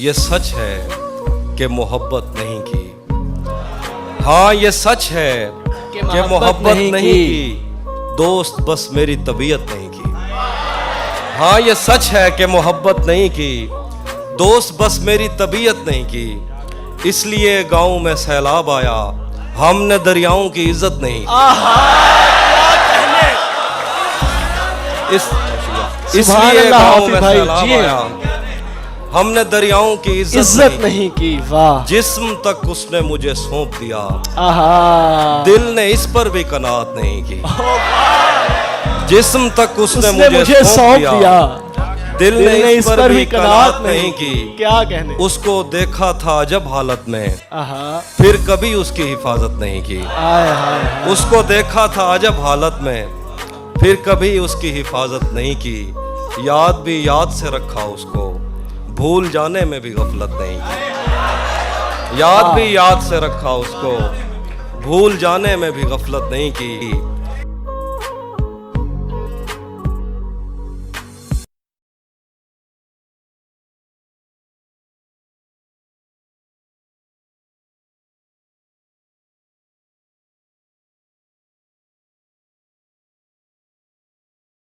ये सच है कि मोहब्बत नहीं की। हाँ ये सच है कि मोहब्बत नहीं की, दोस्त बस मेरी तबीयत नहीं की। हाँ ये सच है कि मोहब्बत नहीं की, दोस्त बस मेरी तबीयत नहीं की। इसलिए गांव में सैलाब आया, हमने दरियाओं की इज्जत नहीं की। इसलिए गांव में सैलाब आया, हमने दरियाओं की इज्जत नहीं की। वाह, जिस्म तक उसने मुझे सौंप दिया, आहा, दिल ने इस पर भी कनात नहीं की। जिस्म तक उसने मुझे सौंप दिया, दिल ने इस पर भी कनात नहीं की। क्या कहने, उसको देखा था जब हालत में, आहा, फिर कभी उसकी हिफाजत नहीं की। आय हाय, उसको देखा था जब हालत में, फिर कभी उसकी हिफाजत नहीं की। याद भी याद से रखा उसको, भूल जाने में भी गफलत नहीं की। याद भी याद से रखा उसको, भूल जाने में भी गफलत नहीं की।